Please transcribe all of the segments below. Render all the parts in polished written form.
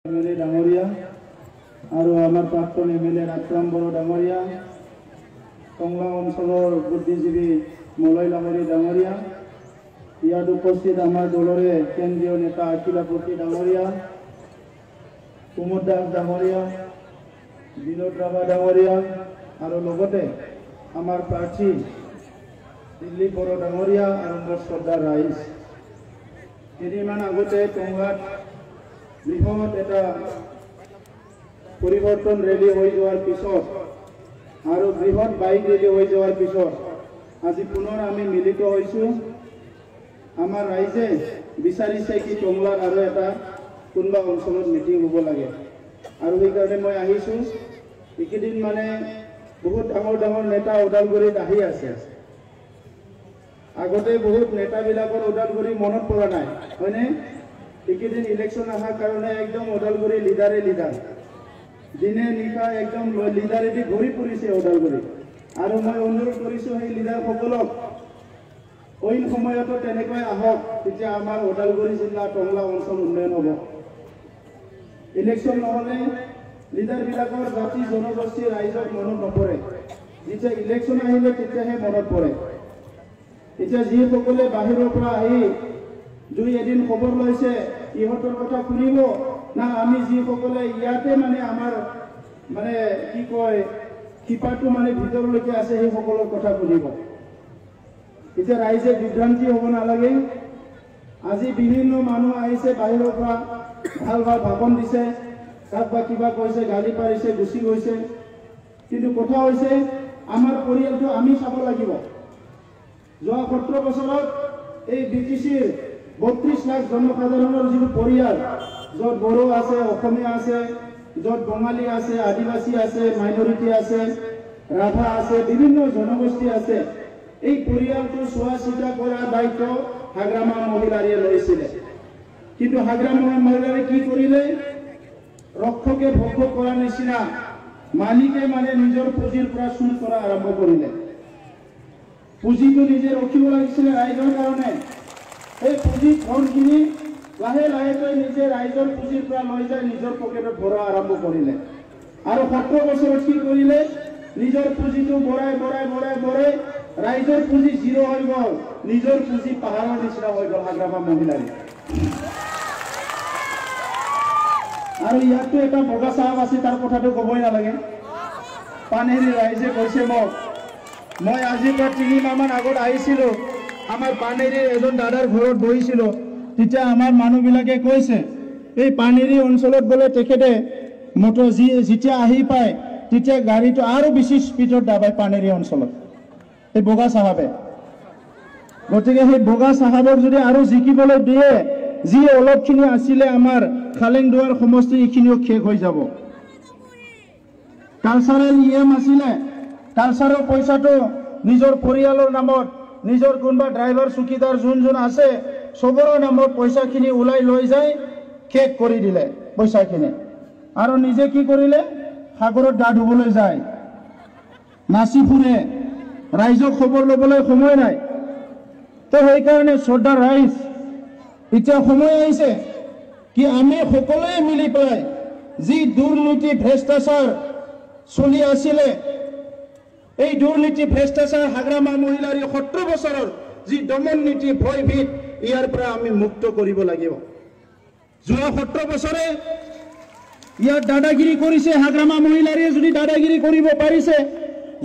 MLA ডাঙৰীয়া আৰু আমাৰ প্ৰাক্তন এমএলএ ৰাজৰাম বড়ো ডাঙৰীয়া, টংলা অঞ্চলৰ বুদ্ধিজীৱী মলয় লাহৰী ডাঙৰীয়া, ইয়াত উপস্থিত আমাৰ দলৰে কেন্দ্ৰীয় নেতা আখিলাপতি ডাঙৰীয়া, কুমুদ দাস ডাঙৰীয়া, বিনোদ ৰাভা ডাঙৰীয়া আৰু লগতে আমাৰ প্ৰাৰ্থী দিলীপ বড়ো ডাঙৰীয়া আৰু মোৰ শ্ৰদ্ধাৰ ৰাইজ। কেইদিনমান আগতে টংলাত বৃহৎ এটা পৰিৱৰ্তন ৰেলী হৈ যোৱাৰ পিছত আৰু বৃহৎ বাইক ৰেলী হৈ যোৱাৰ পিছত আজি পুনৰ আমি মিলিত হৈছোঁ। আমাৰ ৰাইজে বিচাৰিছে কি টংলাত আৰু এটা কোনোবা অঞ্চলত মিটিং হ'ব লাগে আৰু সেইকাৰণে মই আহিছোঁ। এইকেইদিন মানে বহুত ডাঙৰ ডাঙৰ নেতা ওদালগুৰিত আহি আছে। আগতে বহুত নেতাবিলাকৰ ওদালগুৰি মনত পৰা নাই হয়নে? এইকেইদিন ইলেকশ্যন অহাৰ কাৰণে একদম ওদালগুৰি লিডাৰে লিডাৰ, দিনে নিশা একদম লিডাৰেদি ঘূৰি ফুৰিছে ওদালগুৰি। আৰু মই অনুৰোধ কৰিছোঁ সেই লিডাৰসকলক অইন সময়তো তেনেকৈ আহক, তেতিয়া আমাৰ ওদালগুৰি জিলা টংলা অঞ্চল উন্নয়ন হ'ব। ইলেকশ্যন নহ'লে লিডাৰবিলাকৰ জাতি জনগোষ্ঠী ৰাইজৰ মনত নপৰে, যেতিয়া ইলেকশ্যন আহিলে তেতিয়াহে মনত পৰে। এতিয়া যিসকলে বাহিৰৰ পৰা আহি দুই এদিন খবৰ লৈছে ইহঁতৰ কথা শুনিব না আমি যিসকলে ইয়াতে মানে আমাৰ মানে কি কয় শিপাটো মানে ভিতৰলৈকে আছে সেইসকলৰ কথা শুনিব। এতিয়া ৰাইজে বিভ্ৰান্তি হ'ব নালাগে। আজি বিভিন্ন মানুহ আহিছে বাহিৰৰ পৰা, ভাল ভাল ভাষণ দিছে, কাৰোবাক কিবা কৈছে, গালি পাৰিছে, গুচি গৈছে। কিন্তু কথা হৈছে আমাৰ পৰিয়ালটো আমি চাব লাগিব। যোৱা 17 বছৰত এই BTCৰ 32 লাখ জনসাধাৰণৰ যিটো পৰিয়াল, য'ত বড়ো আছে, অসমীয়া আছে, য'ত বঙালী আছে, আদিবাসী আছে, মাইনৰিটি আছে, ৰাভা আছে, বিভিন্ন জনগোষ্ঠী আছে, এই পৰিয়ালটো চোৱা চিতা কৰাৰ দায়িত্ব হাগ্ৰামা মহিলাৰীয়ে লৈছিলে। কিন্তু হাগ্ৰামা মহিলাৰে কি কৰিলে? ৰক্ষকে ভংগ কৰাৰ নিচিনা মালিকে মানে নিজৰ পুঁজিৰ পৰা চুৰ কৰা আৰম্ভ কৰিলে। পুঁজিটো নিজে ৰখিব লাগিছিলে ৰাইজৰ কাৰণে। এই পুঁজি ধনখিনি লাহে লাহেকৈ নিজে ৰাইজৰ পুঁজিৰ পৰা লৈ যায় নিজৰ পকেটত ভৰোৱা আৰম্ভ কৰিলে। আৰু 17 বছৰত কি কৰিলে? নিজৰ পুঁজিটো বঢ়াই বঢ়াই বঢ়াই বঢ়াই ৰাইজৰ পুঁজি জিৰ' হৈ গ'ল, নিজৰ পুঁজি পাহাৰৰ নিচিনা হৈ গ'ল হাগ্ৰামা মহিলাৰী। আৰু ইয়াততো এটা বগা চাহাব আছে, তাৰ কথাটো ক'বই নালাগে। পানেৰী ৰাইজে কৈছে মই আজিৰ পৰা 3 মাহমান আগত আহিছিলোঁ, আমাৰ পানেৰীৰ এজন দাদাৰ ঘৰত বহিছিলোঁ। তেতিয়া আমাৰ মানুহবিলাকে কৈছে এই পানেৰী অঞ্চলত গ'লে তেখেতে মটৰ যেতিয়া আহি পায় তেতিয়া গাড়ীটো আৰু বেছি স্পীডত দাবায় পানেৰী অঞ্চলত, এই বগা চাহাবে। গতিকে সেই বগা চাহাবক যদি আৰু জিকিবলৈ দিয়ে, যি অলপখিনি আছিলে আমাৰ খালেংদুৱাৰ সমষ্টি, এইখিনিও শেষ হৈ যাব। কালচাৰেল EM আছিলে, কালচাৰৰ পইচাটো নিজৰ পৰিয়ালৰ নামত, নিজৰ কোনোবা ড্ৰাইভাৰ চকীদাৰ যোন আছে চবৰে নামত পইচাখিনি ওলাই লৈ যায়, শেষ কৰি দিলে পইচাখিনি। আৰু নিজে কি কৰিলে? সাগৰত গা ধুবলৈ যায়, নাচি ফুৰে, ৰাইজক খবৰ ল'বলৈ সময় নাই। তো সেইকাৰণে শ্ৰদ্ধাৰ ৰাইজ, এতিয়া সময় আহিছে কি আমি সকলোৱে মিলি পেলাই যি দুৰ্নীতি ভ্ৰষ্টাচাৰ চলি আছিলে, এই দুৰ্নীতি ভ্ৰষ্টাচাৰ হাগ্ৰামা মহিলাৰী 17 বছৰৰ যি দমন নীতি ভয়ভীত, ইয়াৰ পৰা আমি মুক্ত কৰিব লাগিব। যোৱা 17 বছৰে ইয়াত দাদাগিৰি কৰিছে হাগ্ৰামা মহিলাৰীয়ে। যদি দাদাগিৰি কৰিব পাৰিছে,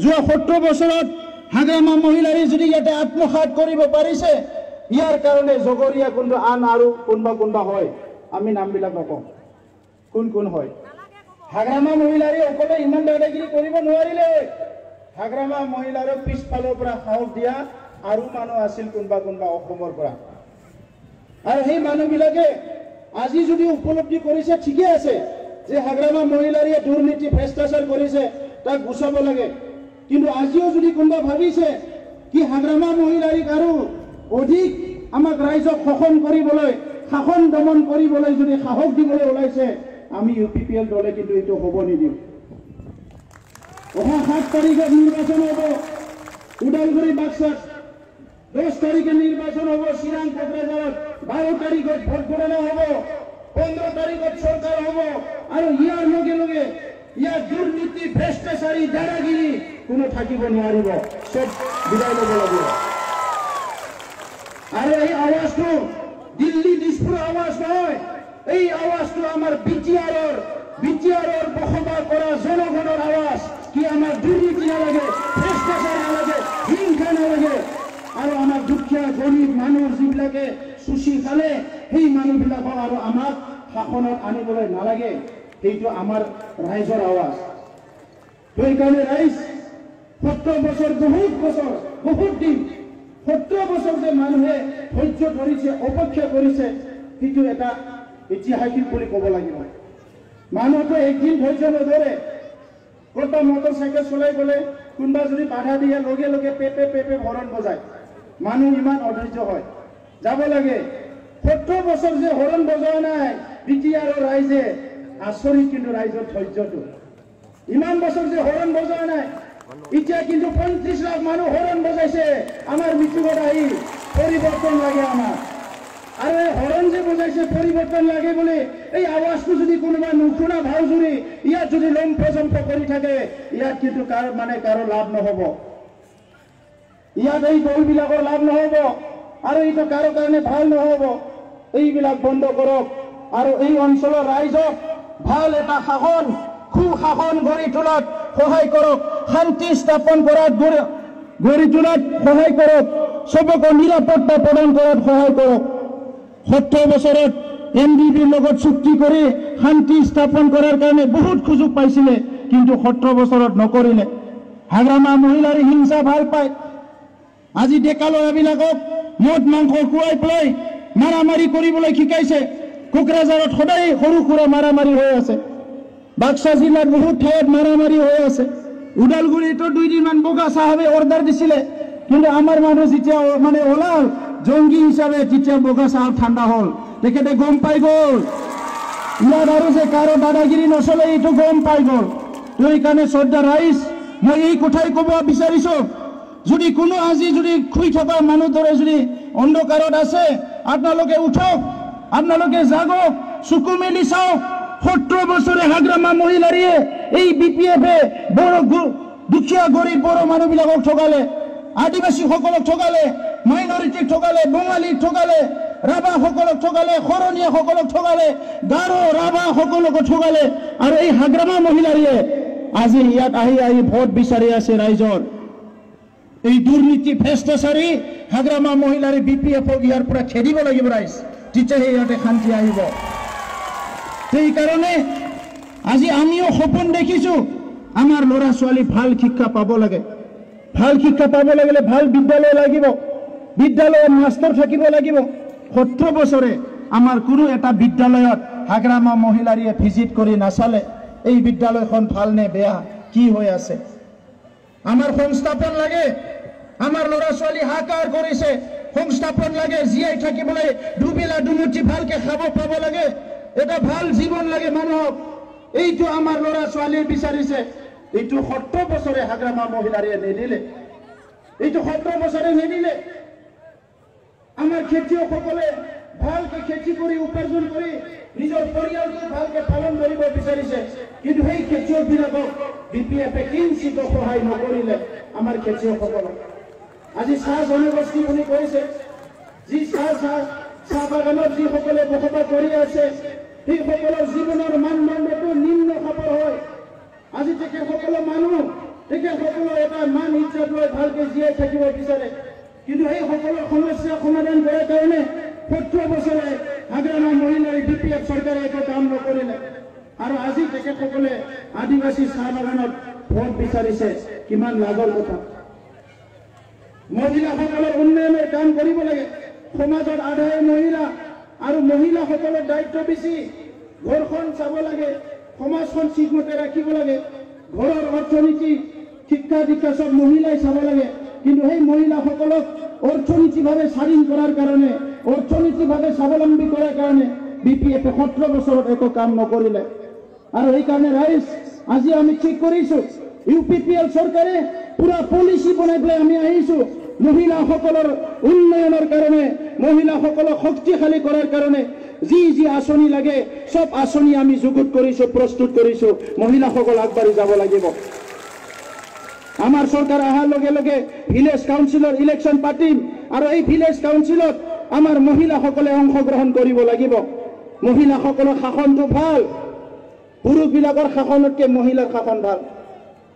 যোৱা 17 বছৰত হাগ্ৰামা মহিলাৰী যদি ইয়াতে আত্মসাৎ কৰিব পাৰিছে, ইয়াৰ কাৰণে জগৰীয়া কোনটো আন আৰু কোনোবা হয়, আমি নামবিলাক নকওঁ কোন কোন হয়। হাগ্ৰামা মহিলাৰী অকলে ইমান দাদাগিৰি কৰিব নোৱাৰিলে। হাগ্ৰামা মহিলাৰক পিছফালৰ পৰা সাহস দিয়া আৰু মানুহ আছিল কোনোবা অসমৰ পৰা। আৰু সেই মানুহবিলাকে আজি যদি উপলব্ধি কৰিছে ঠিকে আছে যে হাগ্ৰামা মহিলাৰীয়ে দুৰ্নীতি ভ্ৰষ্টাচাৰ কৰিছে, তাক গুচাব লাগে। কিন্তু আজিও যদি কোনোবা ভাবিছে কি হাগ্ৰামা মহিলাৰীক আৰু অধিক আমাক ৰাইজক শোষণ কৰিবলৈ, শাসন দমন কৰিবলৈ যদি সাহস দিবলৈ ওলাইছে, আমি UPPL দলে কিন্তু এইটো হ'ব নিদিওঁ। অহা 7 তাৰিখত নিৰ্বাচন হ'ব ওদালগুৰি বাক্সাত, 10 তাৰিখে নিৰ্বাচন হ'ব চিৰাং কোকৰাঝাৰত, 12 তাৰিখত ভোট গণনা হ'ব, 15 তাৰিখত চৰকাৰ হ'ব। আৰু ইয়াৰ লগে লগে ইয়াৰ দুৰ্নীতি ভ্ৰষ্টাচাৰী দাদাগিৰি কোনো থাকিব নোৱাৰিব সব বিদায় ল'ব লাগিব আৰু এই আৱাজটো দিল্লী দিছপুৰ আৱাজ নহয় এই আৱাজটো আমাৰ বিটিআৰৰ বসবাস কৰা জনগণৰ আৱাজ কি আমাৰ দুৰ্নীতি নালাগে ভ্ৰষ্টাচাৰ নালাগে হিংসা নালাগে আৰু আমাৰ দুখীয়া গৰীব মানুহ যিবিলাকে চুচি খালে সেই মানুহবিলাকক আৰু আমাক শাসনত আনিবলৈ নালাগে সেইটো আমাৰ ৰাইজৰ আৱাজ সেইকাৰণে ৰাইজ 70 বছৰ বহুত দিন 70 বছৰ যে মানুহে ধৈৰ্য ধৰিছে অপেক্ষা কৰিছে সেইটো এটা ঐতিহাসিক বুলি ক'ব লাগিব মানুহটো একদিন ধৈৰ্য নধৰে কত মটৰচাইকেল চলাই গ'লে কোনোবা যদি বাধা দিয়ে লগে লগে পেপে হৰণ বজায় মানুহ ইমান অধৈৰ্য হয় যাব লাগে 70 বছৰ যে হৰণ বজোৱা নাই বিটিআৰৰ ৰাইজে আচৰিত কিন্তু ৰাইজৰ ধৈৰ্যটো ইমান বছৰ যে হৰণ বজোৱা নাই এতিয়া কিন্তু 35 লাখ মানুহ হৰণ বজাইছে আমাৰ মিটিঙত আহি পৰিৱৰ্তন লাগে আমাৰ আৰু এই হৰণ যে বজাইছে পৰিৱৰ্তন লাগে বুলি এই আৱাজটো যদি কোনোবা নুশুনা ভাও জুৰি ইয়াত যদি লম্ফজম্ফ কৰি থাকে ইয়াত কিন্তু কাৰো লাভ নহ'ব ইয়াত এই দলবিলাকৰ লাভ নহ'ব আৰু এইটো কাৰো কাৰণে ভাল নহ'ব এইবিলাক বন্ধ কৰক আৰু এই অঞ্চলৰ ৰাইজক ভাল এটা সুশাসন গঢ়ি তোলাত সহায় কৰক শান্তি স্থাপন কৰাত গঢ়ি তোলাত সহায় কৰক সবকে নিৰাপত্তা প্ৰদান কৰাত সহায় কৰক 70 বছৰত এনডিবিৰ লগত চুক্তি কৰি শান্তি স্থাপন কৰাৰ কাৰণে বহুত সুযোগ পাইছিলে কিন্তু 70 বছৰত নকৰিলে হাগ্ৰামা মহিলাৰ হিংসা ভাল পায় আজি ডেকা ল'ৰাবিলাকক মদ মাংস খুৱাই পেলাই মাৰামাৰি কৰিবলৈ শিকাইছে কোকৰাঝাৰত সদায় সৰু সুৰা মাৰামাৰি হৈ আছে বাক্সা জিলাত বহুত ঠাইত মাৰামাৰি হৈ আছে ওদালগুৰিতো 2 দিনমান বগা চাহাবে অৰ্ডাৰ দিছিলে কিন্তু আমাৰ মানুহ যেতিয়া ওলাল জংগী হিচাপে তেতিয়া বগা চাহাব ঠাণ্ডা হ'ল তেখেতে গম পাই গ'ল ইয়াত আৰু যে কাৰো দাদাগিৰি নচলে এইটো গম পাই গ'ল সেইকাৰণে শ্ৰদ্ধা ৰাইজ মই এই কথাই ক'ব বিচাৰিছো যদি কোনো আজি যদি শুই থকা মানুহ দৰে যদি অন্ধকাৰত আছে আপোনালোকে উঠক আপোনালোকে জাগক চকু মেলি চাওক 70 বছৰে হাগ্ৰামা মহিলাৰীয়ে এই বিপিএফে বড় দুখীয়া গৰীব বড় মানুহবিলাকক ঠগালে আদিবাসীসকলক ঠগালে মাইনৰিটিক ঠগালে বঙালীক ঠগালে ৰাভাসকলক ঠগালে শৰণীয়াসকলক ঠগালে গাৰো ৰাভাসকলক ঠগালে আৰু এই হাগ্ৰামা মহিলাৰীয়ে আজি ইয়াত আহি ভোট বিচাৰি আছে ৰাইজৰ এই দুৰ্নীতি ভ্ৰষ্টাচাৰী হাগ্ৰামা মহিলাৰী বিপিএফক ইয়াৰ পৰা খেদিব লাগিব ৰাইজ তেতিয়াহে ইয়াতে শান্তি আহিব সেইকাৰণে আজি আমিও সপোন দেখিছো আমাৰ ল'ৰা ছোৱালী ভাল শিক্ষা পাব লাগে ভাল শিক্ষা পাব লাগিলে ভাল বিদ্যালয় লাগিব বিদ্যালয়ত মাষ্টৰ থাকিব লাগিব 70 বছৰে আমাৰ কোনো এটা বিদ্যালয়ত হাগ্ৰামা মহিলাৰীয়ে ভিজিট কৰি নাচালে এই বিদ্যালয়খন ভাল নে বেয়া কি হৈ আছে আমাৰ সংস্থাপন লাগে আমাৰ ল'ৰা ছোৱালী হাকাৰ কৰিছে সংস্থাপন লাগে জীয়াই থাকিবলৈ দুবেলা দুমুঠি ভালকে খাব পাব লাগে এটা ভাল জীৱন লাগে মানুহক এইটো আমাৰ ল'ৰা ছোৱালীয়ে বিচাৰিছে এইটো 70 বছৰে হাগ্ৰামা মহিলাৰীয়ে নিদিলে এইটো 70 বছৰে নিদিলে আমাৰ খেতিয়কসকলে ভালকে খেতি কৰি উপাৰ্জন কৰি নিজৰ পৰিয়ালটো ভালকে পালন কৰিব বিচাৰিছে কিন্তু সেই খেতিয়কবিলাকক বিপিএফে কিঞ্চিত সহায় নকৰিলে আমাৰ খেতিয়কসকলক আজি চাহ জনগোষ্ঠী বুলি কৈছে যি চাহ বাগানত যিসকলে বসবাস কৰি আছে সেইসকলৰ জীৱনৰ মানদণ্ডটো নিম্ন খাপৰ হয় আজি তেখেতসকলৰ মানুহ তেখেতসকলৰ এটা মান ইজ্জত লৈ ভালকে জীয়াই থাকিব বিচাৰে কিন্তু সেই সকলৰ সমস্যা সমাধান কৰাৰ কাৰণে 70 বছৰে হাগ্ৰামা মহিলাৰী বিপিএফ চৰকাৰে একো কাম নকৰিলে আৰু আজি তেখেতসকলে আদিবাসী চাহ বাগানত ভোট বিচাৰিছে কিমান লাজৰ কথা মহিলাসকলৰ উন্নয়নৰ কাম কৰিব লাগে সমাজত আধাই মহিলা আৰু মহিলাসকলৰ দায়িত্ব বেছি ঘৰখন চাব লাগে সমাজখন ঠিকমতে ৰাখিব লাগে ঘৰৰ অৰ্থনীতি শিক্ষা দীক্ষা সব মহিলাই চাব লাগে কিন্তু সেই মহিলাসকলক অৰ্থনৈতিকভাৱে স্বাধীন কৰাৰ কাৰণে অৰ্থনৈতিকভাৱে স্বাৱলম্বী কৰাৰ কাৰণে বিপিএফে 70 বছৰত একো কাম নকৰিলে আৰু সেইকাৰণে ৰাইজ আজি আমি ঠিক কৰিছো ইউপিপিএল চৰকাৰে পুৰা পলিচি বনাই পেলাই আমি আহিছো মহিলাসকলৰ উন্নয়নৰ কাৰণে মহিলাসকলক শক্তিশালী কৰাৰ কাৰণে যি যি আঁচনি লাগে সব আঁচনি আমি যুগুত কৰিছো, প্ৰস্তুত কৰিছো। মহিলাসকল আগবাঢ়ি যাব লাগিব। আমাৰ চৰকাৰ অহাৰ লগে লগে ভিলেজ কাউন্সিলৰ ইলেকশ্যন পাতিম আৰু এই ভিলেজ কাউন্সিলত আমাৰ মহিলাসকলে অংশগ্ৰহণ কৰিব লাগিব। মহিলাসকলৰ শাসনটো ভাল, পুৰুষবিলাকৰ শাসনতকৈ মহিলাৰ শাসন ভাল।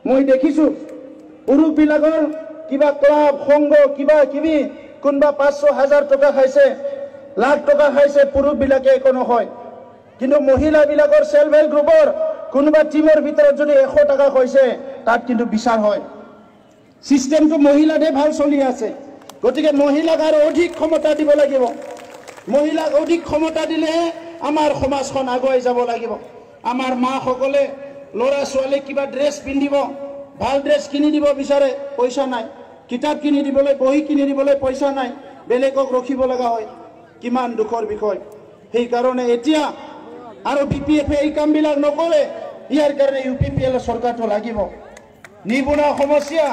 মই দেখিছোঁ পুৰুষবিলাকৰ কিবা ক্লাব সংঘ কিবা কিবি কোনোবা 500,000 টকা খাইছে, লাখ টকা খাইছে, পুৰুষবিলাকে একো নহয়। কিন্তু মহিলাবিলাকৰ সেলফ হেল্প গ্ৰুপৰ কোনোবা টিমৰ ভিতৰত যদি 100 টকা খাইছে তাত কিন্তু বিচাৰ হয়। সিস্টেমটো মহিলাতে ভাল চলি আছে। গতিকে মহিলাক আৰু অধিক ক্ষমতা দিব লাগিব। মহিলাক অধিক ক্ষমতা দিলেহে আমাৰ সমাজখন আগুৱাই যাব লাগিব। আমাৰ মাসকলে ল'ৰা ছোৱালীক কিবা ড্ৰেছ পিন্ধিব, ভাল ড্ৰেছ কিনি দিব বিচাৰে, পইচা নাই। কিতাপ কিনি দিবলৈ, বহি কিনি দিবলৈ পইচা নাই, বেলেগক ৰখিব লগা হয়। কিমান দুখৰ বিষয়। সেইকাৰণে এতিয়া আৰু BPF এই কামবিলাক নকৰে। ইয়াৰ কাৰণে UPPL চৰকাৰটো লাগিব। নিবনুৱা সমস্যা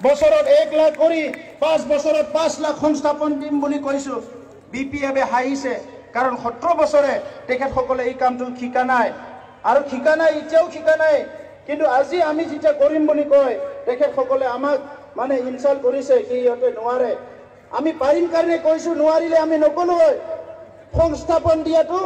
বছৰত 1 লাখ কৰি 5 বছৰত 5 লাখ সংস্থাপন দিম বুলি কৈছোঁ। BPF হাঁহিছে, কাৰণ 17 বছৰে তেখেতসকলে এই কামটো শিকা নাই আৰু শিকা নাই, এতিয়াও শিকা নাই। কিন্তু আজি আমি যেতিয়া কৰিম বুলি কয় তেখেতসকলে আমাক মানে ইনচাল্ট কৰিছে কি ইহঁতে নোৱাৰে। আমি পাৰিম কাৰণে কৈছোঁ, নোৱাৰিলে আমি নকলো হয়। সংস্থাপন দিয়াটো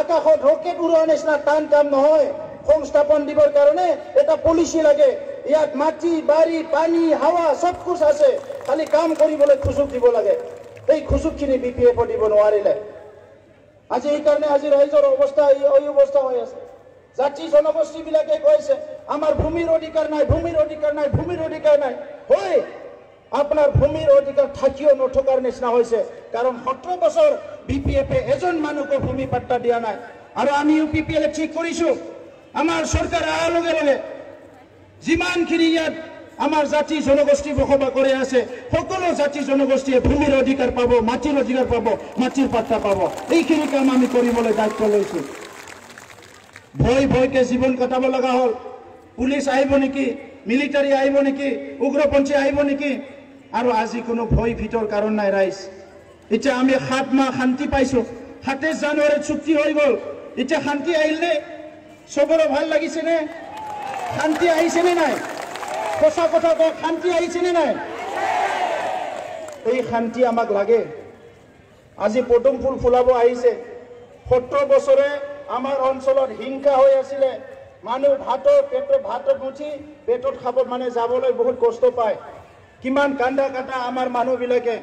আকাশত ৰকেট উৰোৱাৰ নিচিনা টান কাম নহয়। সংস্থাপন দিবৰ কাৰণে এটা পলিচি লাগে। ইয়াত মাটি বাৰী পানী হাৱা সব কুছ আছে, খালি কাম কৰিবলৈ সুযোগ দিব লাগে। এই সুযোগখিনি BPF দিব নোৱাৰিলে। আজি এইকাৰণে আজি ৰাইজৰ অৱস্থা এই অৱস্থা হৈ আছে। জাতি জনগোষ্ঠীবিলাকে কৈছে আমাৰ ভূমিৰ অধিকাৰ নাই, ভূমিৰ অধিকাৰ নাই, ভূমিৰ অধিকাৰ নাই। হয়, আপোনাৰ ভূমিৰ অধিকাৰ থাকিও নথকাৰ নিচিনা হৈছে, কাৰণ 17 বছৰ BPF এজন মানুহকো ভূমি পাট্টা দিয়া নাই। আৰু আমি UPPL ঠিক কৰিছোঁ, আমাৰ চৰকাৰ অহাৰ লগে লগে যিমানখিনি ইয়াত আমাৰ জাতি জনগোষ্ঠী বসবাস কৰি আছে সকলো জাতি জনগোষ্ঠীয়ে ভূমিৰ অধিকাৰ পাব, মাটিৰ অধিকাৰ পাব, মাটিৰ পাট্টা পাব। এইখিনি কাম আমি কৰিবলৈ দায়িত্ব লৈছোঁ। ভয়কে জীৱন কটাব লগা হ'ল। পুলিচ আহিব নেকি, মিলিটাৰী আহিব নেকি, উগ্ৰপন্থী আহিব নেকি, আৰু আজি কোনো ভয় ভীতৰ কাৰণ নাই ৰাইজ। এতিয়া আমি 7 মাহ শান্তি পাইছোঁ। 27 জানুৱাৰীত চুক্তি হৈ গ'ল। এতিয়া শান্তি আহিলনে? চবৰে ভাল লাগিছেনে? শান্তি আহিছেনে নাই? সঁচা কথা কওক, শান্তি আহিছেনে নাই? এই শান্তি আমাক লাগে। আজি পদুম ফুল ফুলাব আহিছে। 17 বছৰে আমাৰ অঞ্চলত হিংসা হৈ আছিলে। মানুহ ভাতত মুঠি পেটত খাব মানে যাবলৈ বহুত কষ্ট পায়। কিমান কান্দা কাটা আমাৰ মানুহবিলাকে।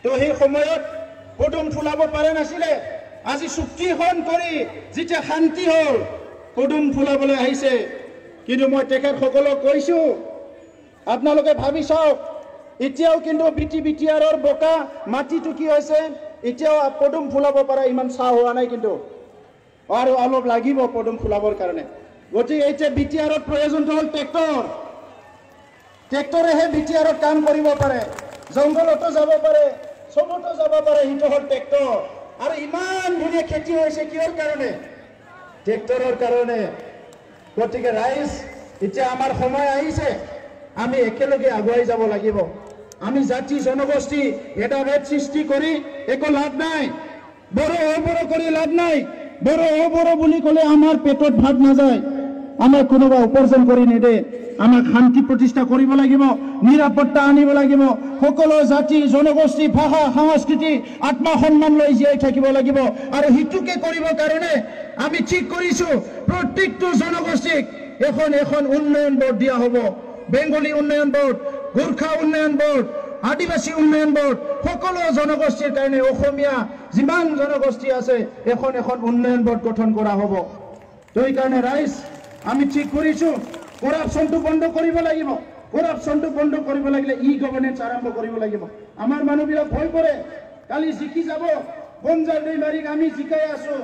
তো সেই সময়ত পদুম ফুলাব পাৰে নাছিলে। আজি চুক্তিখন কৰি যেতিয়া শান্তি হ'ল পদুম ফুলাবলৈ আহিছে। কিন্তু মই তেখেতসকলক কৈছোঁ, আপোনালোকে ভাবি চাওক, এতিয়াও কিন্তু BTR বোকা মাটিটো কি হৈছে, এতিয়াও পদুম ফুলাব পৰা ইমান চাহ হোৱা নাই। কিন্তু আৰু অলপ লাগিব পদুম ফুলাবৰ কাৰণে। গতিকে এতিয়া BTR প্ৰয়োজনটো হ'ল ট্ৰেক্টৰ। ট্ৰেক্টৰেহে BTR কাম কৰিব পাৰে, জংঘলতো যাব পাৰে, চবতো যাব পাৰে। সেইটো হ'ল ট্ৰেক্টৰ। আৰু ইমান ধুনীয়া খেতি হৈছে কিহৰ কাৰণে? ট্ৰেক্টৰৰ কাৰণে। গতিকে ৰাইজ, এতিয়া আমাৰ সময় আহিছে, আমি একেলগে আগুৱাই যাব লাগিব। আমি জাতি জনগোষ্ঠী ভেদাভেদ সৃষ্টি কৰি একো লাভ নাই। বড়ো কৰি লাভ নাই। বড়ো বুলি ক'লে আমাৰ পেটত ভাত নাযায়, আমাক কোনোবা উপাৰ্জন কৰি নিদিয়ে। আমাক শান্তি প্ৰতিষ্ঠা কৰিব লাগিব, নিৰাপত্তা আনিব লাগিব। সকলো জাতি জনগোষ্ঠী ভাষা সংস্কৃতি আত্মসন্মান লৈ জীয়াই থাকিব লাগিব। আৰু সেইটোকে কৰিবৰ কাৰণে আমি ঠিক কৰিছোঁ, প্ৰত্যেকটো জনগোষ্ঠীক এখন উন্নয়ন বোৰ্ড দিয়া হ'ব। বেংগলী উন্নয়ন বোৰ্ড, গোৰ্খা উন্নয়ন বোৰ্ড, আদিবাসী উন্নয়ন বোৰ্ড, সকলো জনগোষ্ঠীৰ কাৰণে অসমীয়া যিমান জনগোষ্ঠী আছে এখন উন্নয়ন বোৰ্ড গঠন কৰা হ'ব। তো এইকাৰণে ৰাইজ, আমি ঠিক কৰিছোঁ কৰাপশ্যনটো বন্ধ কৰিব লাগিব। কৰাপশ্যনটো বন্ধ কৰিব লাগিলে গভৰ্নেন্স আৰম্ভ কৰিব লাগিব। আমাৰ মানুহবিলাক ভয় কৰে, কালি জিকি যাব। বনজাৰ দৈমাৰীক আমি জিকাই আছোঁ,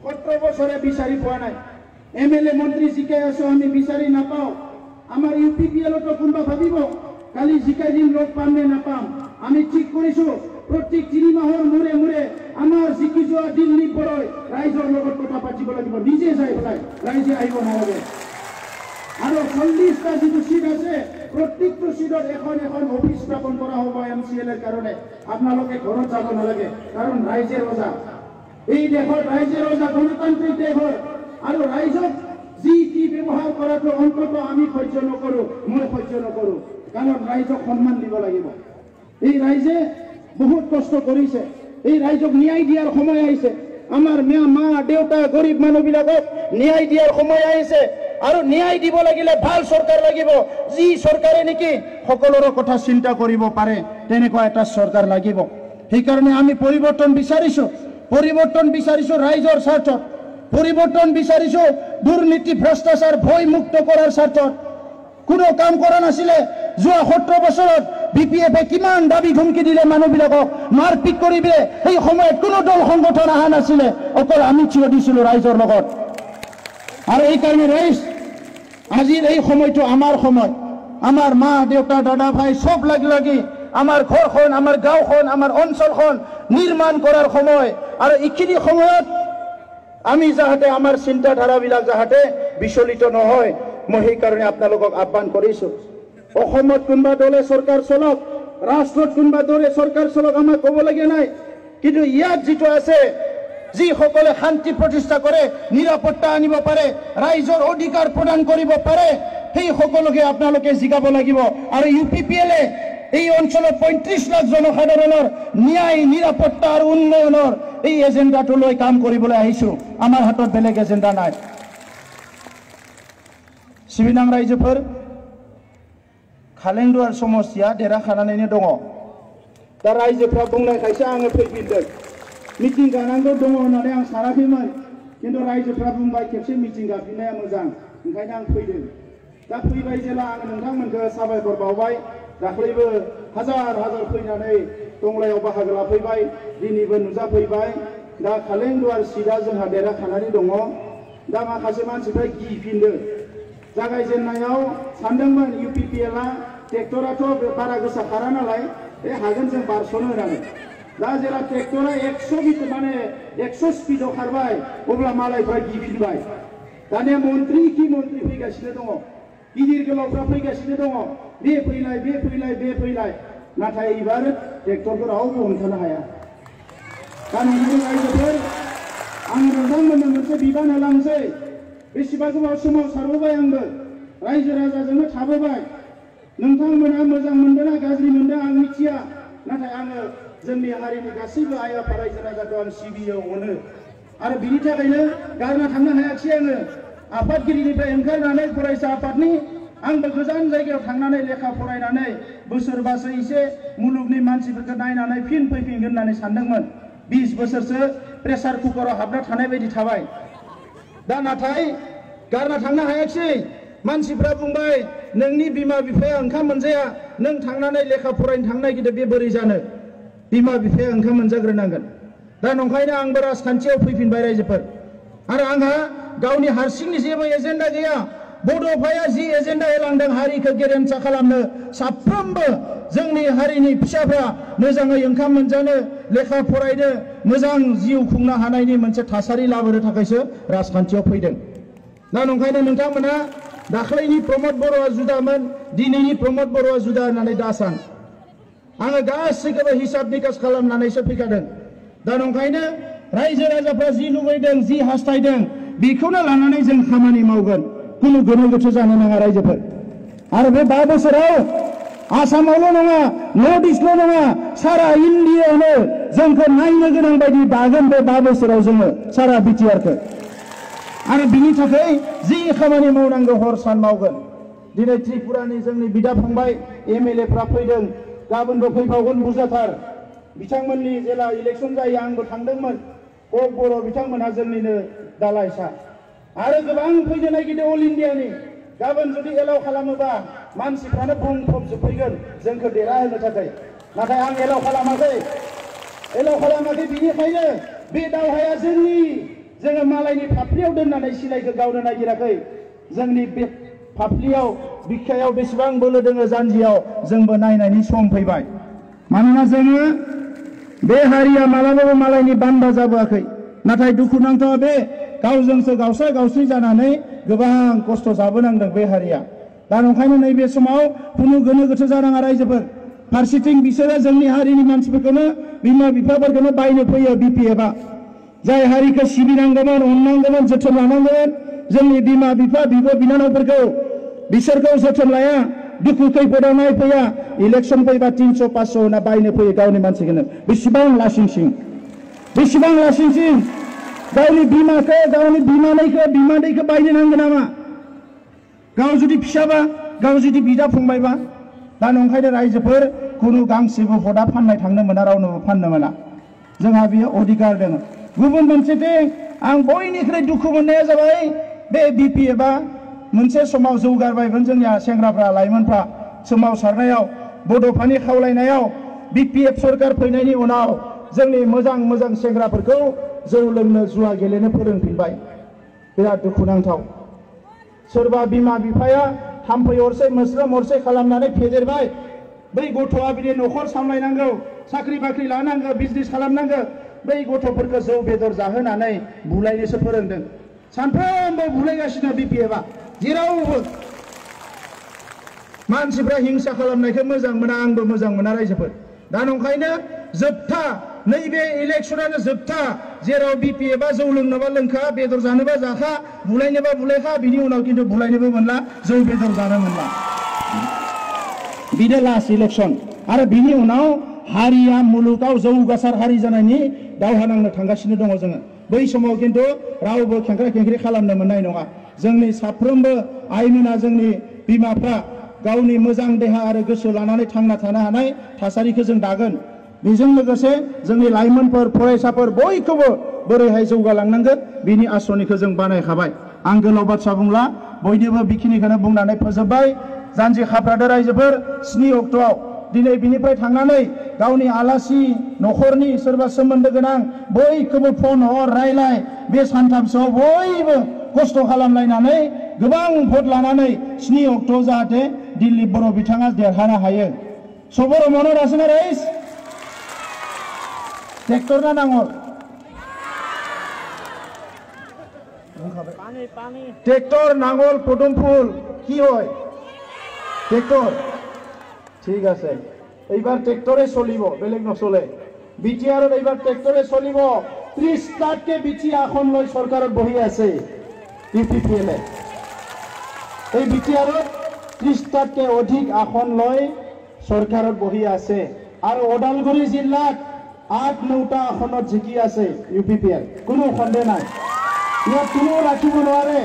17 বছৰে বিচাৰি পোৱা নাই। MLA মন্ত্ৰী জিকাই আছোঁ, আমি বিচাৰি নাপাওঁ। আমাৰ UPPLতো কোনোবা ভাবিব কালি জিকাই দিন লগ পাম নে নাপাম। আমি ঠিক কৰিছোঁ প্ৰত্যেক 3 মাহৰ মূৰে মূৰে আমাৰ জিকি যোৱা দিল্লী পৰৈ ৰাইজৰ লগত কথা পাতিব লাগিব। নিজে যাই পেলাই, ৰাইজে আহিব নালাগে। আৰু 40টা যিটো সিট আছে, প্ৰত্যেকটো সিটত এখন অফিচ স্থাপন কৰা হ'ব MCLৰ কাৰণে। আপোনালোকে ঘৰত যাব নালাগে, কাৰণ ৰাইজে ৰজা। এই দেশত ৰাইজে ৰজা গণতান্ত্ৰিক দেশত আৰু ৰাইজক যি কি ব্যৱহাৰ কৰাটো অন্তত আমি সহ্য নকৰোঁ, মই সহ্য নকৰোঁ। কাৰণ ৰাইজক সন্মান দিব লাগিব। এই ৰাইজে বহুত কষ্ট কৰিছে, এই ৰাইজক ন্যায় দিয়াৰ সময় আহিছে। আমাৰ মা দেউতা গৰীব মানুহবিলাকক ন্যায় দিয়াৰ সময় আহিছে। আৰু ন্যায় দিব লাগিলে ভাল চৰকাৰ লাগিব, যি চৰকাৰে নেকি সকলোৰে কথা চিন্তা কৰিব পাৰে, তেনেকুৱা এটা চৰকাৰ লাগিব। সেইকাৰণে আমি পৰিৱৰ্তন বিচাৰিছোঁ, ৰাইজৰ স্বাৰ্থত পৰিৱৰ্তন বিচাৰিছোঁ। দুৰ্নীতি ভ্ৰষ্টাচাৰ ভয় মুক্ত কৰাৰ স্বাৰ্থত কোনো কাম কৰা নাছিলে। যোৱা 17 বছৰত BPF কিমান দাবী ধমকি দিলে, মানুহবিলাকক মাৰপিট কৰি দিলে। সেই সময়ত কোনো দল সংগঠন অহা নাছিলে, অকল আমি থিয় দিছিলোঁ ৰাইজৰ লগত। আৰু এইকাৰণে ৰাইজ আজিৰ এই সময়টো আমাৰ সময়। আমাৰ মা দেউতা দাদা ভাই চব লাগি আমাৰ ঘৰখন, আমাৰ গাঁওখন, আমাৰ অঞ্চলখন নিৰ্মাণ কৰাৰ সময়। আৰু এইখিনি সময়ত আমি যাতে আমাৰ চিন্তাধাৰাবিলাক যাতে বিচলিত নহয়, মই সেইকাৰণে আপোনালোকক আহ্বান কৰিছোঁ। অসমত কোনোবা দলে চৰকাৰ চলক, ৰাষ্ট্ৰত কোনোবা দলে চৰকাৰ চলক, আমাক ক'বলগীয়া নাই। কিন্তু ইয়াত যিটো আছে, যিসকলে শান্তি প্ৰতিষ্ঠা কৰে, নিৰাপত্তা আনিব পাৰে, ৰাইজৰ অধিকাৰ প্ৰদান কৰিব পাৰে, সেই সকলোকে আপোনালোকে জিকাব লাগিব। আৰু UPPL এই অঞ্চলত 35 লাখ জনসাধাৰণৰ ন্যায়, নিৰাপত্তা আৰু উন্নয়নৰ এই এজেণ্ডাটো লৈ কাম কৰিবলৈ আহিছোঁ। আমাৰ হাতত বেলেগ এজেণ্ডা নাই। सिबिनां रायजोफोर, खालेंदुवार समस्या देरहाखानानैनो दङ। दा रायजोफ्रा बुंनायखायसो आङो फैफिनदों। मिटिं गानांगौ दङ होननानै आं सानाखैमोन, खिन्थु रायजोफ्रा बुंबाय खेबसे मिटिं गाफिननाया मोजां, ओंखायनो आं फैदों। दा फैबाय जेला आङो नोंथांमोनखौ साबायखर बावबाय। दाख्लैबो हाजार फैनानै टंलायाव बाहागो लाफैबाय, दिनैबो नुजाफैबाय। दा खालेंदुवार सीटआ जोंहा देरहाखानानै दङ। दा माखासे मानसिफ्रा गिफिनदों। जागायजेननायाव सानदोंमोन UPPLआ ट्रेक्टराथ' बारा गोसा खारा नालाय हागोन जों बारस'नो होननानै। दा जेला ट्रेक्टरा 100 स्पिडआव खारबाय, अब्ला मालायफ्रा गिफिनबाय। दानिया मन्त्रि फैगासिनो दङ, गिदिर गोलावफ्रा फैगासिनो दङ, बे फैलाय। नाथाय एबार ट्रेक्टरखौ रावबो हमथानो हाया। दा नोंथांनि रायजोफोर, आङो नोंथांमोननो मोनसे बिबान होलांसै। बेसेबा गोबाव सोमावसारबोबाय आंबो, रायजो राजाजोंनो थाबोबाय। नोंथांमोना मोजां मोनदों ना गाज्रि मोनदों आं मिथिया, नाथाय आङो जोंनि हारिनि गासैबो आइ आफा रायजो राजाखौ आं सिबियो, अनो। आरो बिनि थाखायनो गारना थांनो हायाखिसै आङो। आफादगिरिनिफ्राय ओंखारनानै फरायसा आफादनि आंबो गोजान जायगायाव थांनानै लेखा फरायनानै बोसोरबासो एसे मुलुगनि मानसिफोरखौ नायनानै फिन फैफिनगोन होननानै सानदोंमोन। 20 बोसोरसो प्रेसार कुकाराव हाबना थानाय बायदि थाबाय। दा नाथाय गारना थांनो हायाखिसै। मानसिफ्रा बुंबाय, नोंनि बिमा बिफाया ओंखाम मोनजाया, नों थांनानै लेखा फरायनो थांनो नागिरदों, बे बोरै जानो? बिमा बिफाया ओंखाम मोनजाग्रोनांगोन। दा नंखायनो आंबो राजखान्थियाव फैफिनबाय रायजोफोर। आरो आंहा गावनि हारसिंनि जेबो एजेन्डा गैया। बड'फाया जि एजेन्डा होलांदों हारिखौ गेरेमसा खालामनो, साफ्रोमबो जोंनि हारिनि फिसाफ्रा मोजाङै ओंखाम मोनजानो, लेखा फरायनो, मोजां जिउ खुंनो हानायनि मोनसे थासारि लाबोनो थाखायसो राजखान्थियाव फैदों। दा नंखायनो नोंथांमोना दाख्लैनि प्रमद बर'आ जुदामोन, दिनैनि प्रमद बर'आ जुदा होननानै दासान। आङो गासैखौबो हिसाब निकास खालामनानैसो फैखादों। दा नंखायनो रायजो राजाफ्रा जि लुबैदों, जि हास्थायदों, बेखौनो लानानै जों खामानि मावगोन। कुनु गोनो गोथो जानो नाङा रायजोफोर। आरो बे 5 बोसोराव आसामावल' नङा, नर्थ इस्टल' नङा, सारा इन्डियायावनो जोंखौ नायनो गोनां बायदि दागोन बे 5 बोसोराव जोङो सारा बिटिआरखौ। आरो बिनि थाखाय जि खामानि मावनांगौ हर सान मावगोन। दिनै त्रिपुरानि जोंनि बिदा फंबाय MLAफ्रा फैदों, गाबोनबो फैबावगोन बुरजाथार। बिथांमोननि जेला इलेक्सन जायो आंबो थांदोंमोन। कक बर' बिथांमोनहा जोंनिनो दालाइसा। आरो गोबां फैनो नागिरदों अल इन्डियानि। गाबोन जुदि एलाव खालामोबा मानसिफ्रानो बुंफबजोबफैगोन जोंखौ देरहाहोनो थाखाय। नाथाय आं एलाव खालामाखै। बिनिखायनो बे दावहाया जोंनि। जोङो मालायनि फाफ्लियाव दोननानै सिलाइखौ गावनो नागिराखै। जोंनि बे फाफ्लियाव बिखायाव बेसेबां बोलो दोङो जानजियाव, जोंबो नायनायनि सम फैबाय। मानोना जोङो बे हारिया मालाबाबो मालायनि बान्दा जाबोआखै। नाथाय दुखुनांथाव बे गावजोंसो गावस्रा गावस्रि जानानै गोबां खस्थ' जाबोनांदों बे हारिया। दा नंखायनो नैबे समाव कुनु गोनो गोथो जानाङा रायजोफोर। फारसेथिं बिसोरो जोंनि हारिनि मानसिफोरखौनो, बिमा बिफाफोरखौनो बायनो फैयो BPFआ। जाय हारिखौ सिबिनांगौमोन अननांगौमोन जोथोन लानांगौमोन जोंनि बिमा बिफा बिब' बिनानावफोरखौ बिसोरखौ जोथोन लाया दुखु खैफोदाव नायफैया इलेक्सन फैबा 300-500 होना बायनो फैयो गावनि मानसिखौनो बेसेबां लासिंसिं गावनि बिमाखौ गावनि बिमादैखौ बायनो नांगौ नामा गाव जुदि फिसाबा गाव जुदि बिदा फंबायबा दा नंखायनो रायजोफोर खुनु गांसेबो भटा फाननाय थांनो मोना रावनोबो फाननो मोना जोंहा बियो अधिकार दङ गुबुन मोनसेथिं आं बयनिख्रुइ दुखु मोननाया जाबाय बे बिपिएफआ मोनसे समाव जौगाबायमोन जोंनिया सेंग्राफ्रा लाइमोनफ्रा सोमावसारनायाव बड'फानि खावलायनायाव बिपिएफ सरकार फैनायनि उनाव जोंनि मोजां सेंग्राफोरखौ जौ लोंनो जुवा गेलेनो फोरोंफिनबाय बिराद दुखुनांथाव सोरबा बिमा बिफाया थाम्फै अरसे मोस्रोम अरसे खालामनानै फेदेरबाय बै गथ'आ बिदि न'खर सामलायनांगौ साख्रि बाख्रि लानांगौ बिजनेस खालामनांगौ बै गथ'फोरखौ जौ बेदर जाहोनानै बुलायनोसो फोरोंदों सानफ्रोमबो बुलायगासिनो बिपिएफआ जेरावबो मानसिफ्रा हिंसा खालामनायखौ मोजां मोना आंबो मोजां मोना रायजोफोर दा नंखायनो जोबथा नैबे इलेक्शनानो जोबथा जेराव बिपिएफआ जौ लोंनोबा लोंखा बेदर जानोबा जाखा बुलायनोबा बुलायखा बिनि उनाव खिन्थु बुलायनोबो मोनला जौ बेदर जानो मोनला बिनो लास्ट इलेक्शन आरो बिनि उनाव हारिया मुलुगाव जौगासार हारि जानायनि दावहा नांनो थांगासिनो दङ जोङो बै समाव खिन्थु रावबो खेंख्रा खेंख्रि खालामनो मोननाय नङा जोंनि साफ्रोमबो आइमोना जोंनि बिमाफ्रा गावनि मोजां देहा आरो गोसो लानानै थांना थानो हानाय थासारिखौ जों दागोन बेजों लोगोसे जोंनि लाइमोनफोर फरायसाफोर बयखौबो बोरैहाय जौगालांनांगोन बिनि आसनिखौ जों बानायखाबाय आं गोलाव बाथ्रा बुंला बयनिबो बेखिनिखौनो बुंनानै फोजोबबाय जानजि खाफ्रादो रायजोफोर 7 अक्ट'आव दिनै बिनिफ्राय थांनानै गावनि आलासि न'खरनि सोरबा सोमोन्दो गोनां बयखौबो फन हर रायलाय बे सानथामसोआव बयबो खस्थ' खालामलायनानै गोबां भट लानानै 7 अक्ट'आव जाहाथे दिल्ली बर' बिथाङा देरहानो हायो सबरो मনত আছে ना राइस ट्रेक्टर ना नांगोल ट्रेक्टर नांगोल पदुम फुल কি হয় ट्रेक्टर ঠিক আছে এইবার ট্রেক্টরে চলিব বেলেগ নচলে বিটিআরত এইবার ট্রেক্টরে চলিব 30 লাখকে বিটি এখন লৈ সরকারত বহি আছে ইউপিপিএল এই বিটিআরত 30 লাখকে অধিক এখন লৈ সরকারত বহি আছে আর ওদালগুৰি জিলাত 8-9টা আসনত জিকি আছে ইউপিপিএল কোনো সন্দেহ নাই ইয়াত কোনো ৰাখিব নোৱাৰে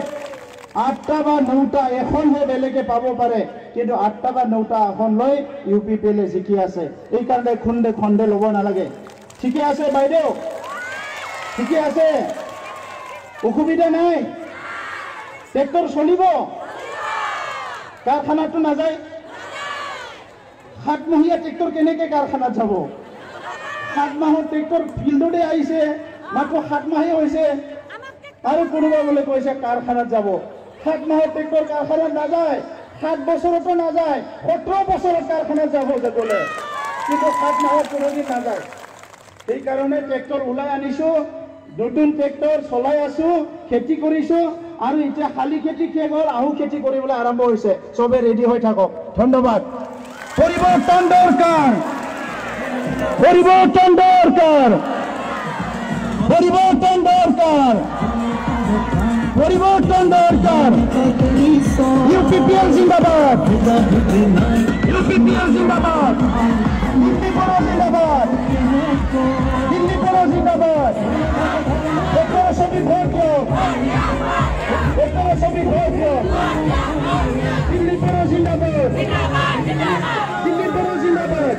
8টা বা 9টা এখনহে বেলেগে পাব পাৰে কিন্তু 8টা বা 9টা আসন লৈ ইউপিপিএল জিকি আছে এই কাৰণে খুন্দে খন্দে ল'ব নালাগে ঠিকই আছে বাইদেউ ঠিকই আছে অসুবিধা নাই ট্ৰেক্টৰ চলিব কাৰখানাটো নাযায় 7 মহীয়া ট্ৰেক্টৰ কেনেকৈ কাৰখানাত যাব 7 মাহৰ ট্ৰেক্টৰ ফিল্ডতে আহিছে মাত্ৰ 7 মাহে হৈছে আৰু কোনোবা বোলে কৈছে কাৰখানাত যাব 7 মাহৰ ট্ৰেক্টৰ কাৰখানাত নাযায় 7 বছৰতো নাযায় 17 বছৰত কাৰখানাত যাব গ'লে কিন্তু 7 মাহৰ কোনোদিন নাযায় এই কাৰণে ট্ৰেক্টৰ ওলাই আনিছো নতুন ট্ৰেক্টৰ চলাই আছো খেতি কৰিছো আৰু এতিয়া খালি খেতি শেষ হ'ল আহু খেতি কৰিবলৈ আৰম্ভ হৈছে সবে ৰেডি হৈ থাকক ধন্যবাদ পরিবর্তন দরকার পরিবর্তন দরকার পরিবর্তন দরকার পরিবর্তন দরকার ইউপিপিএল জিন্দাবাদ ইউপিপিএল জিন্দাবাদ দিল্লি বড় জিন্দাবাদ দিল্লি বড় জিন্দাবাদ এখানে সবই ভোট এখানে সবই ভোট দিল্লি বড় জিন্দাবাদ দিল্লি বড় জিন্দাবাদ